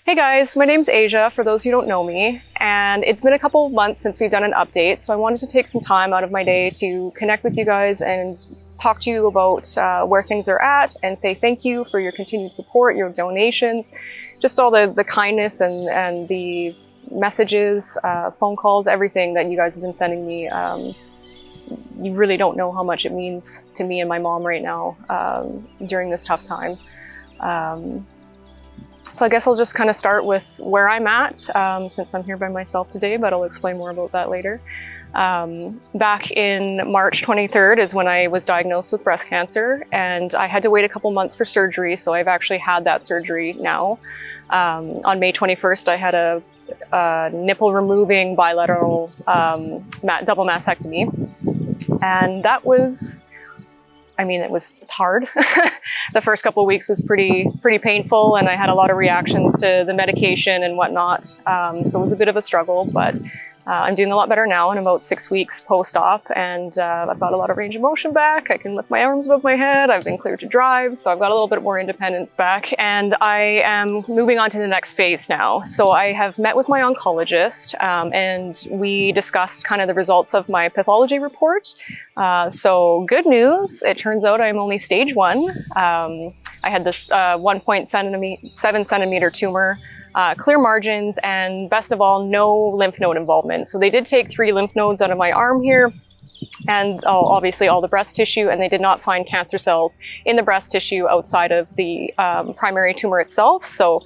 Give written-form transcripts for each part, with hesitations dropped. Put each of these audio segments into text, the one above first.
Hey guys, my name's Aysia, for those who don't know me, and it's been a couple of months since we've done an update, so I wanted to take some time out of my day to connect with you guys and talk to you about where things are at and say thank you for your continued support, your donations, just all the kindness and the messages, phone calls, everything that you guys have been sending me. You really don't know how much it means to me and my mom right now during this tough time. So I guess I'll just kind of start with where I'm at, since I'm here by myself today, but I'll explain more about that later. Back in March 23rd is when I was diagnosed with breast cancer, and I had to wait a couple months for surgery, so I've actually had that surgery now. On May 21st, I had a nipple removing bilateral double mastectomy, and that was, it was hard. The first couple of weeks was pretty painful, and I had a lot of reactions to the medication and whatnot. So it was a bit of a struggle, but I'm doing a lot better now in about 6 weeks post-op, and I've got a lot of range of motion back. I can lift my arms above my head. I've been cleared to drive, so I've got a little bit more independence back, and I am moving on to the next phase now. So I have met with my oncologist, and we discussed kind of the results of my pathology report. So good news, it turns out I'm only stage 1. I had this 1.7 centimeter tumor, clear margins, and best of all, no lymph node involvement. So they did take 3 lymph nodes out of my arm here, and obviously all the breast tissue, and they did not find cancer cells in the breast tissue outside of the primary tumor itself. So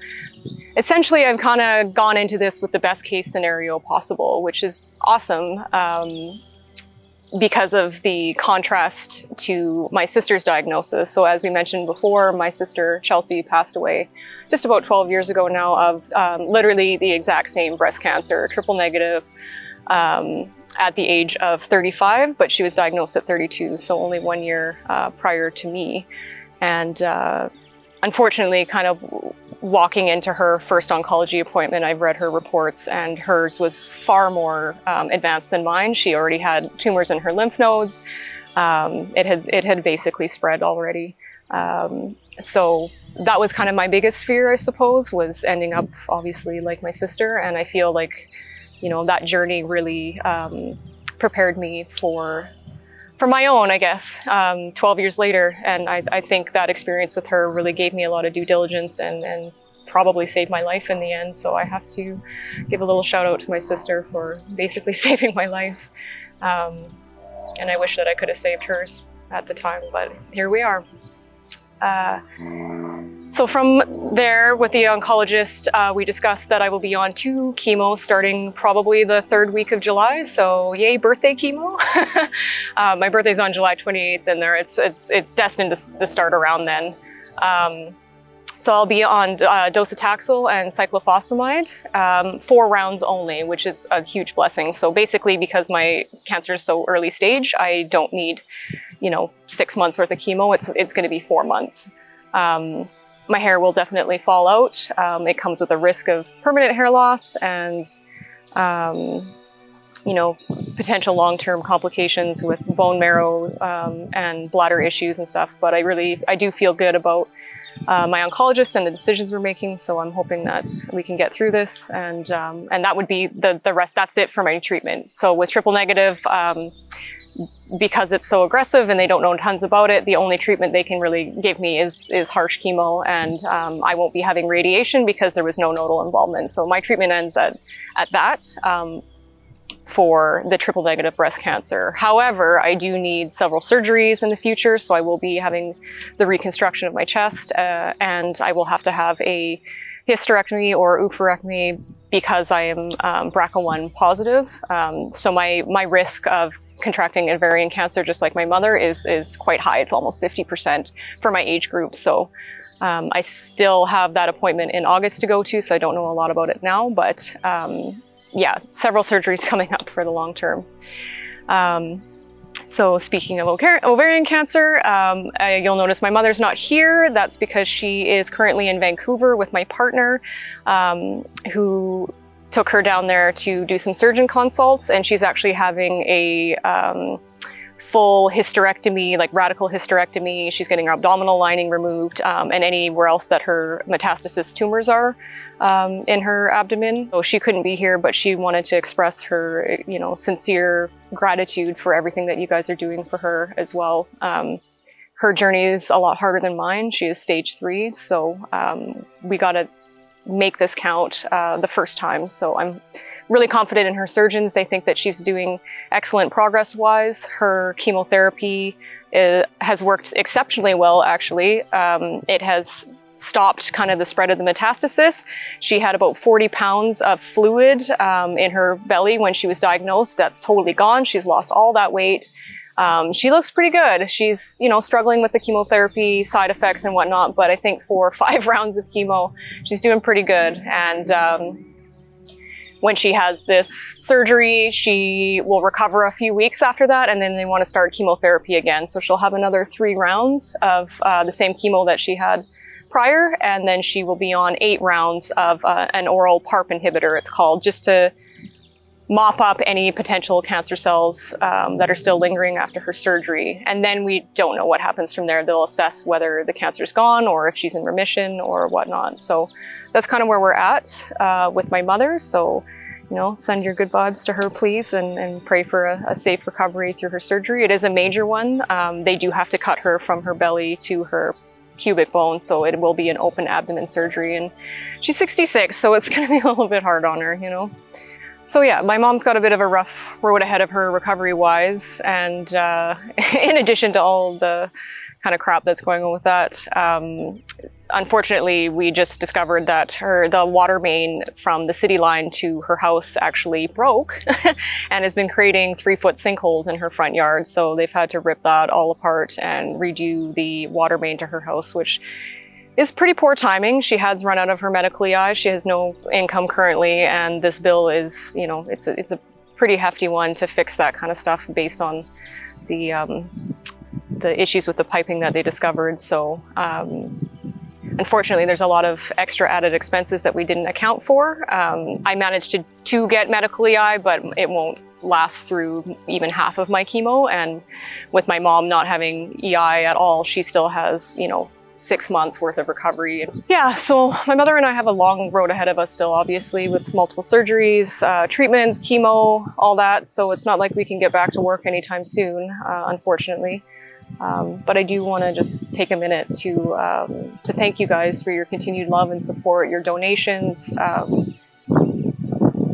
essentially I've kind of gone into this with the best case scenario possible, which is awesome. Because of the contrast to my sister's diagnosis. So as we mentioned before, my sister Chelsea passed away just about 12 years ago now of literally the exact same breast cancer, triple negative, at the age of 35, but she was diagnosed at 32, so only 1 year prior to me. And unfortunately, kind of walking into her first oncology appointment, I've read her reports, and hers was far more advanced than mine. She already had tumors in her lymph nodes. It had basically spread already. So that was kind of my biggest fear, I suppose, was ending up obviously like my sister. And I feel like, that journey really prepared me for my own, I guess, 12 years later. And I think that experience with her really gave me a lot of due diligence and probably saved my life in the end. So I have to give a little shout out to my sister for basically saving my life. And I wish that I could have saved hers at the time, but here we are. So from there, with the oncologist, we discussed that I will be on 2 chemo starting probably the 3rd week of July. So yay, birthday chemo. My birthday's on July 28th, and it's destined to start around then. So I'll be on docetaxel and cyclophosphamide, 4 rounds only, which is a huge blessing. So basically, because my cancer is so early stage, I don't need, 6 months worth of chemo. It's going to be 4 months. My hair will definitely fall out. It comes with a risk of permanent hair loss and, potential long-term complications with bone marrow and bladder issues and stuff. But I do feel good about my oncologist and the decisions we're making. So I'm hoping that we can get through this, and that would be the rest. That's it for my treatment. So with triple negative, because it's so aggressive and they don't know tons about it, the only treatment they can really give me is harsh chemo, and I won't be having radiation because there was no nodal involvement. So my treatment ends at that for the triple negative breast cancer. However, I do need several surgeries in the future, so I will be having the reconstruction of my chest, and I will have to have a hysterectomy or oophorectomy because I am BRCA1 positive. So my risk of contracting ovarian cancer, just like my mother, is quite high. It's almost 50% for my age group. So I still have that appointment in August to go to, so I don't know a lot about it now, but yeah, several surgeries coming up for the long term. So speaking of ovarian cancer, you'll notice my mother's not here. That's because she is currently in Vancouver with my partner, who took her down there to do some surgeon consults, and she's actually having a full hysterectomy, like radical hysterectomy. She's getting her abdominal lining removed, and anywhere else that her metastasis tumors are in her abdomen. So she couldn't be here, but she wanted to express her, sincere gratitude for everything that you guys are doing for her as well. Her journey is a lot harder than mine. She is stage 3, so we got to make this count the first time. So I'm really confident in her surgeons. They think that she's doing excellent progress-wise. Her chemotherapy has worked exceptionally well, actually. It has stopped kind of the spread of the metastasis. She had about 40 pounds of fluid in her belly when she was diagnosed. That's totally gone. She's lost all that weight. She looks pretty good. She's, struggling with the chemotherapy side effects and whatnot, but I think for 5 rounds of chemo, she's doing pretty good. And when she has this surgery, she will recover a few weeks after that, and then they want to start chemotherapy again. So she'll have another 3 rounds of the same chemo that she had prior, and then she will be on 8 rounds of an oral PARP inhibitor, it's called, just to mop up any potential cancer cells that are still lingering after her surgery. And then we don't know what happens from there. They'll assess whether the cancer's gone or if she's in remission or whatnot. So that's kind of where we're at with my mother. So, send your good vibes to her, please, and pray for a safe recovery through her surgery. It is a major one. They do have to cut her from her belly to her pubic bone, so it will be an open abdomen surgery. And she's 66, so it's going to be a little bit hard on her, So yeah, my mom's got a bit of a rough road ahead of her recovery-wise, and in addition to all the kind of crap that's going on with that, unfortunately, we just discovered that the water main from the city line to her house actually broke and has been creating 3-foot sinkholes in her front yard. So they've had to rip that all apart and redo the water main to her house, which is pretty poor timing. She has run out of her medical EI. She has no income currently, and this bill is, it's a pretty hefty one to fix that kind of stuff based on the issues with the piping that they discovered. So unfortunately, there's a lot of extra added expenses that we didn't account for. I managed to get medical EI, but it won't last through even half of my chemo. And with my mom not having EI at all, she still has, 6 months worth of recovery. Yeah, so my mother and I have a long road ahead of us still, obviously, with multiple surgeries, treatments, chemo, all that. So it's not like we can get back to work anytime soon, unfortunately. But I do want to just take a minute to thank you guys for your continued love and support, your donations,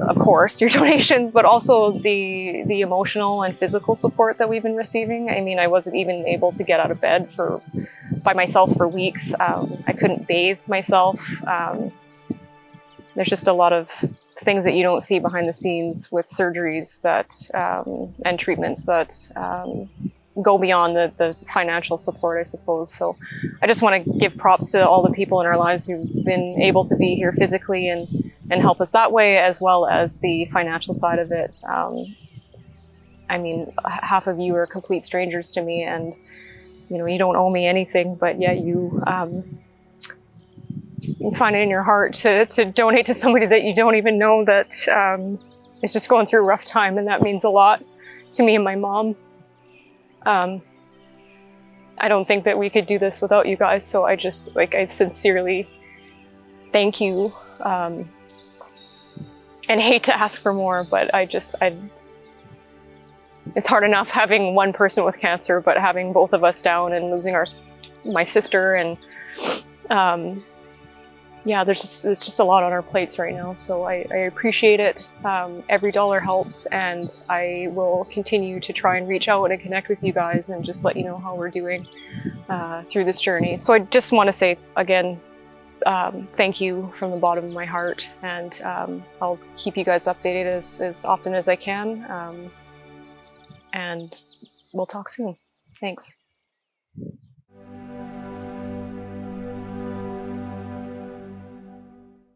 of course, your donations, but also the emotional and physical support that we've been receiving. I mean, I wasn't even able to get out of bed by myself for weeks. I couldn't bathe myself. There's just a lot of things that you don't see behind the scenes with surgeries that and treatments that go beyond the financial support, I suppose. So I just want to give props to all the people in our lives who've been able to be here physically and help us that way, as well as the financial side of it. I mean, half of you are complete strangers to me, and you don't owe me anything, but yet you find it in your heart to donate to somebody that you don't even know that is just going through a rough time, and that means a lot to me and my mom. I don't think that we could do this without you guys, so I sincerely thank you, and hate to ask for more, but it's hard enough having one person with cancer, but having both of us down and losing my sister, and yeah, there's just a lot on our plates right now, so I appreciate it. Every dollar helps, and I will continue to try and reach out and connect with you guys and just let you know how we're doing through this journey. So I just want to say again, thank you from the bottom of my heart, and I'll keep you guys updated as often as I can, and we'll talk soon. Thanks.